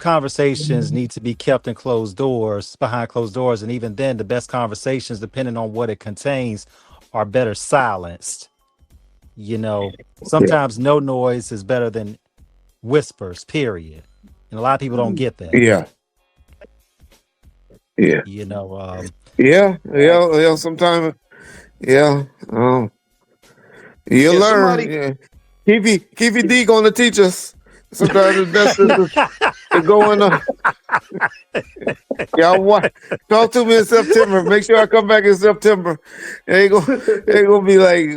conversations need to be kept in closed doors, behind closed doors, and even then, the best conversations, depending on what it contains, are better silenced. You know, Yeah, sometimes no noise is better than whispers. Period. And a lot of people don't get that. yeah, yeah, You know, yeah, yeah, yeah. Sometimes, yeah, you Yeah, learn. somebody. Yeah, Keefe D gonna teach us. Sometimes it's best to go in. Y'all what? Talk to me in September. Make sure I come back in September. Ain't gonna be like,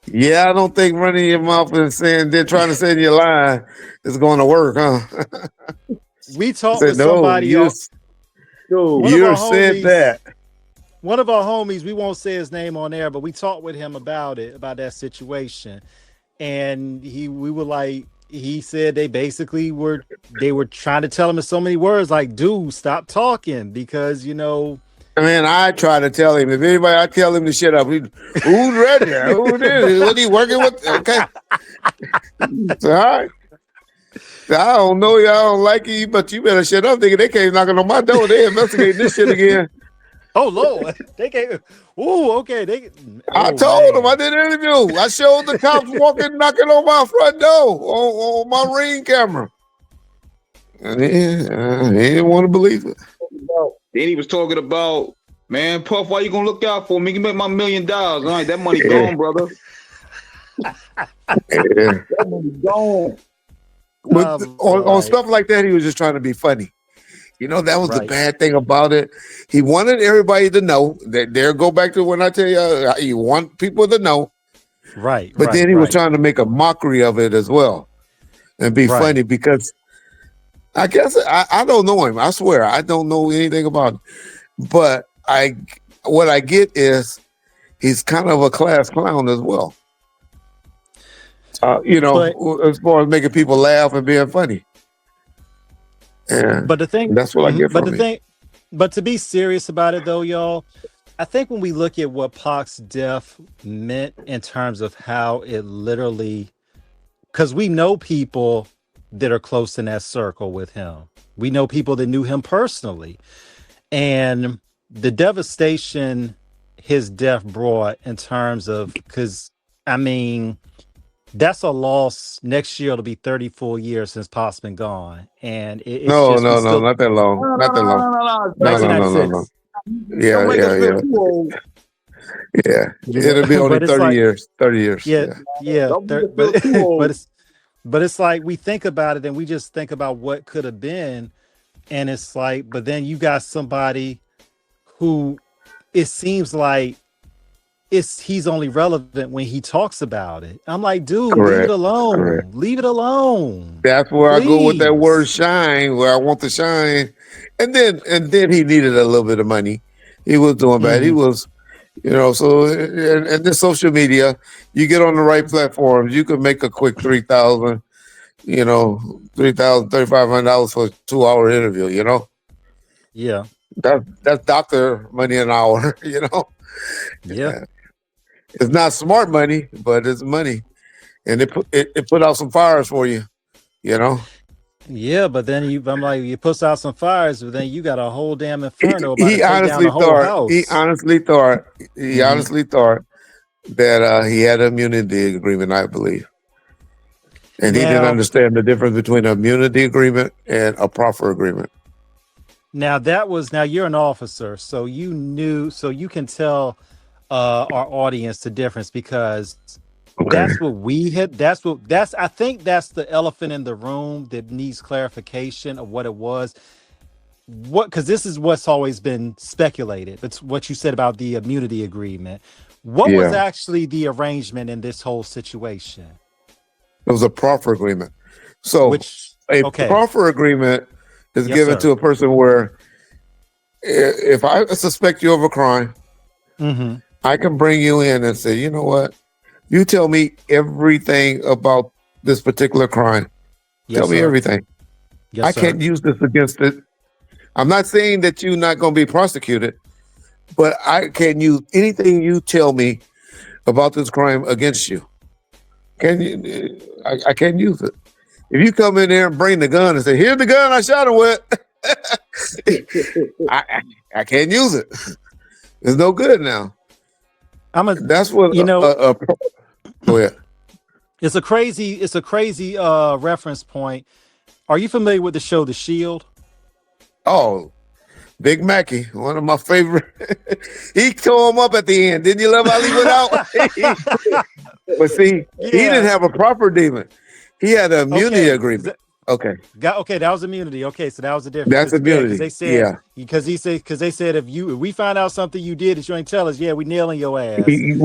yeah, I don't think running your mouth and saying then trying to say in your line is going to work, huh? we I talked said, with no, somebody, Dude, one of you our said homies, that. we won't say his name on air, but we talked with him about it, about that situation. And we were like, he said they were trying to tell him in so many words, like, dude, stop talking because, I mean, I try to tell him. If anybody, I tell him to shut up. Who's ready? Who this? What he working with? Okay. So, all right. So, I don't know you. I don't like you, but you better shut up, nigga. They came knocking on my door. They investigating this shit again. oh Lord, they gave, ooh, okay, I oh told him I man, did an interview. I showed the cops walking, knocking on my front door on my Ring camera. And he didn't want to believe it. then he was talking about, man, Puff, why you gonna look out for me? You make my $1 million. All right, that money Yeah, gone, brother. yeah. That money gone. But on like, stuff like that, he was just trying to be funny. That was the right, bad thing about it. He wanted everybody to know that. There, go back to when I tell you want people to know. right, But right, then he was right, trying to make a mockery of it as well and be right. funny because I guess I don't know him. I swear I don't know anything about him. But what I get is he's kind of a class clown as well. But As far as making people laugh and being funny. And but the thing, that's what I get but from the him. thing, but to be serious about it though, y'all, I think when we look at what Pac's death meant in terms of how it literally, because we know people that are close in that circle with him. We know people that knew him personally. And the devastation his death brought in terms of, because I mean, that's a loss. Next year it'll be 34 years since Pac's been gone. And it's No, just, we no, no, still, not that long. No, no, Not no, that no, long. no, no, no. No, no, no, no, no. 1996. Don't Yeah, make us yeah, feel yeah. too old. Yeah. You know, It'll be only but it's 30 like, years. 30 years. yeah, Yeah. yeah, Don't make us but feel too old. but it's like we think about it and we just think about what could have been, and it's like, but then you got somebody who it seems like he's only relevant when he talks about it. I'm like, dude, leave it Correct. Correct. alone, leave it alone, That's where I go with that word please. shine, where I want to shine. And then he needed a little bit of money. He was doing bad. He Hmm. was, so and this social media, you get on the right platforms, you can make a quick 3,000, 3,000, $3,500 for a 2 hour interview, Yeah, That's doctor money an hour, yeah, Yeah. It's not smart money, but it's money. And it put out some fires for you, you know. yeah. But then I'm like, you put out some fires, but then you got a whole damn He, inferno about to he take down honestly the whole thought he house. honestly thought he Hmm. honestly thought that he had an immunity agreement, I believe. And he didn't Now, understand the difference between an immunity agreement and a proffer agreement. now you're an officer, so you knew, so you can tell our audience the difference because Okay. that's what we had. That's I think that's the elephant in the room that needs clarification of what it was. What, because this is what's always been speculated. It's what you said about the immunity agreement. What was Yeah. actually the arrangement in this whole situation? It was a proffer agreement. So Which, a okay, proffer agreement is yes, given sir. to a person where if I suspect you of a crime, Mm-hmm. I can bring you in and say, you know what? You tell me everything about this particular crime. Yes, Tell me sir. everything. Yes, I sir. can't use this against it. I'm not saying that you're not going to be prosecuted, but I can use anything you tell me about this crime against you. Can you? I can't use it. If you come in there and bring the gun and say, "Here's the gun I shot him with," I can't use it. It's no good now. That's what go ahead. It's a crazy reference point. Are you familiar with the show The Shield? Oh, Big Mackey, one of my favorite. He tore him up at the end. Didn't you love how he went out? But see, he didn't have a proper demon. He had an immunity agreement. Okay, that was immunity. Okay, so that was the difference. That's immunity. They said, because they said if we find out something you did that you ain't tell us, we nailing your ass. We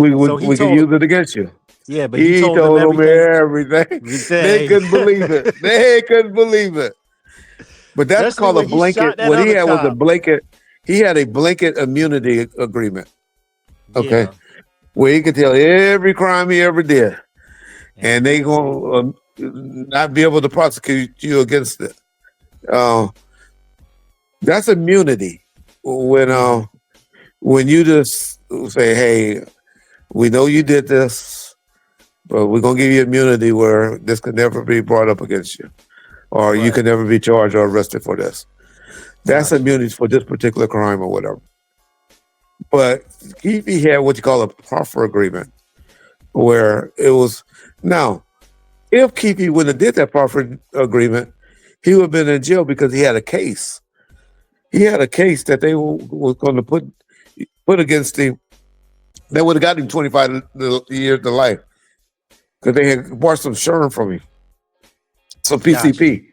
can use it against you. Yeah, but he told them everything. They couldn't believe it. They couldn't believe it. But that's called a blanket. What he had was a blanket. He had a blanket immunity agreement. Okay, where he could tell every crime he ever did, and they gonna not be able to prosecute you against it. That's immunity. When you just say, "Hey, we know you did this, but we're gonna give you immunity where this could never be brought up against you, or you can never be charged or arrested for this." That's immunity for this particular crime or whatever. But Keefe had what you call a proffer agreement, where it was now. If Keefe wouldn't have did that proffer agreement, he would have been in jail because he had a case. He had a case that they were going to put against him. They would have got him 25 years to life because they had bought some SHRM from him, some PCP,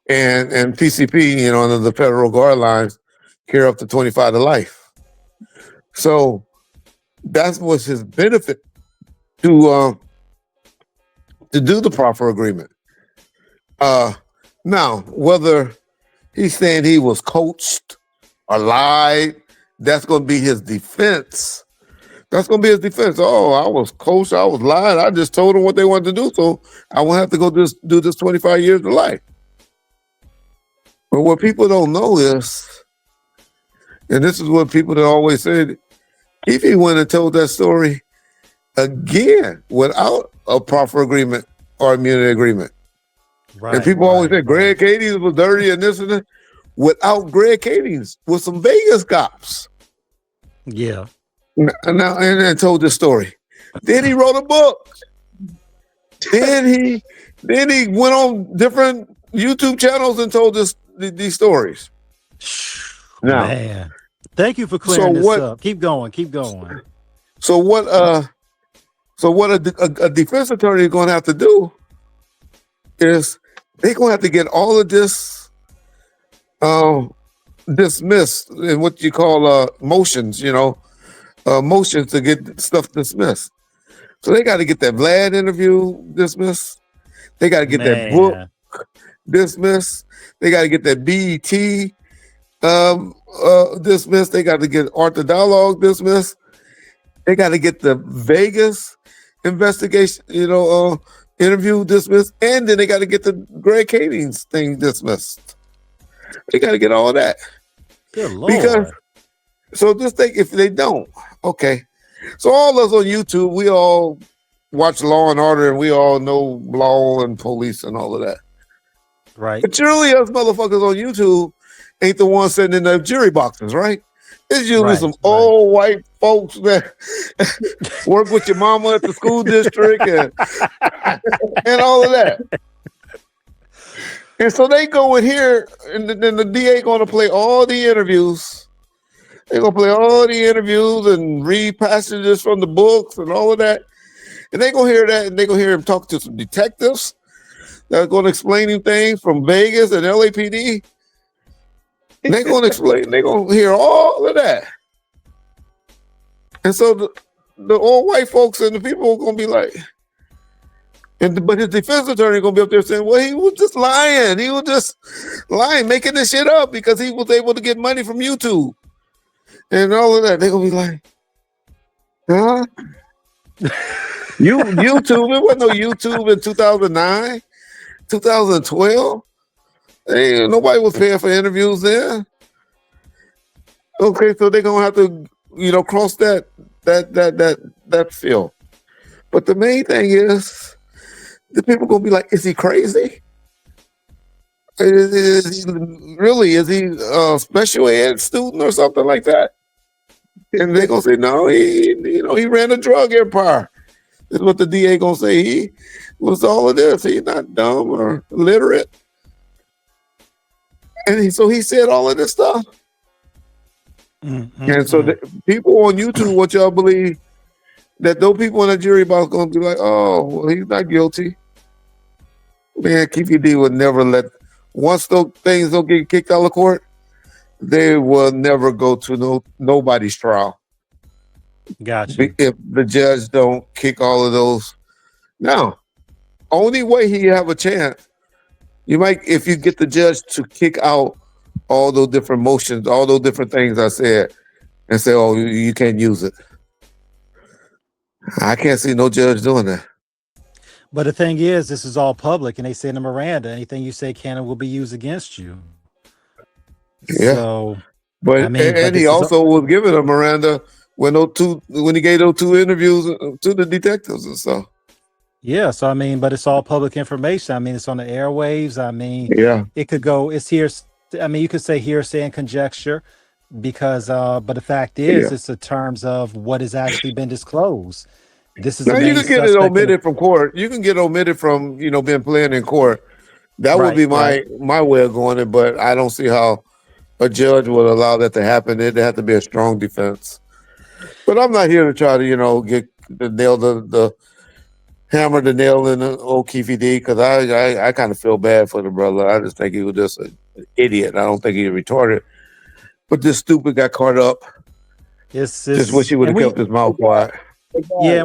and PCP, under the federal guidelines, carry up to 25 to life. So that was his benefit to do the proffer agreement. Now, whether he's saying he was coached or lied, that's going to be his defense. That's going to be his defense. Oh, I was coached, I was lied. I just told them what they wanted to do, so I won't have to go do this 25 years to life. But what people don't know is, and this is what people that always said, if he went and told that story again without a proffer agreement or immunity agreement. Right, and people always say Greg Kadings was dirty and this and that. Without Greg Kadings, with some Vegas cops. Yeah. Now and told this story. Then he wrote a book. then he went on different YouTube channels and told these stories. Now, man, thank you for clearing this up. Keep going. So what a defense attorney is going to have to do is they're going to have to get all of this dismissed in what you call motions, motions to get stuff dismissed. So they got to get that Vlad interview dismissed. They got to get that book dismissed. They got to get that BET dismissed. They got to get Arthur Dialogue dismissed. They got to get the Vegas investigation, interview dismissed, and then they got to get the Greg Kadings thing dismissed. They got to get all of that. Good Lord. Because, so just think if they don't, okay. So all of us on YouTube, we all watch Law and Order, and we all know law and police and all of that. Right. But surely us motherfuckers on YouTube ain't the ones sitting in the jury boxes, right? It's usually some old white folks that work with your mama at the school district and all of that. And so they go in here, and then the DA going to play all the interviews. They're going to play all the interviews and read passages from the books and all of that. And they're going to hear that, and they're going to hear him talk to some detectives that are going to explain him things from Vegas and LAPD. And they're going to explain, they're going to hear all of that. And so the old white folks and the people are going to be like, but his defense attorney going to be up there saying, well, he was just lying. He was just lying, making this shit up because he was able to get money from YouTube. And all of that. They're going to be like, huh? YouTube, it wasn't no YouTube in 2009, 2012. Hey, nobody was paying for interviews there. Okay, so they're gonna have to, cross that field. But the main thing is, the people gonna be like, "Is he crazy? Is he a special ed student or something like that? And they're gonna say, no, he ran a drug empire. Is what the DA gonna say. He was all of this. He's not dumb or illiterate. And so he said all of this stuff. And so people on YouTube want y'all believe that those people in the jury box gonna be like, oh, well, he's not guilty. Man, Keefe D would never let, once those things don't get kicked out of court, they will never go to nobody's trial. Gotcha. If the judge don't kick all of those. Now, only way he have a chance, you might, if you get the judge to kick out all those different motions, all those different things I said, and say, oh, you can't use it. I can't see no judge doing that. But the thing is, this is all public, and they say in the Miranda, anything you say can and will be used against you. Yeah. So, but I mean, and he also was given a Miranda when he gave those 2 interviews to the detectives and stuff. Yeah, so I mean, but it's all public information. I mean, it's on the airwaves. I mean, yeah, it could go. It's here. I mean, you could say hearsay and conjecture, because but the fact is, it's in terms of what has actually been disclosed. This is now you can get it omitted from court. You can get omitted from being playing in court. That would be my way of going it, but I don't see how a judge would allow that to happen. It'd have to be a strong defense. But I'm not here to try to get the nail the hammer the nail in the old Keefe D, because I kind of feel bad for the brother. I just think he was just an idiot. I don't think he retarded. But this stupid got caught up. Just wish he would have kept his mouth quiet. Yeah.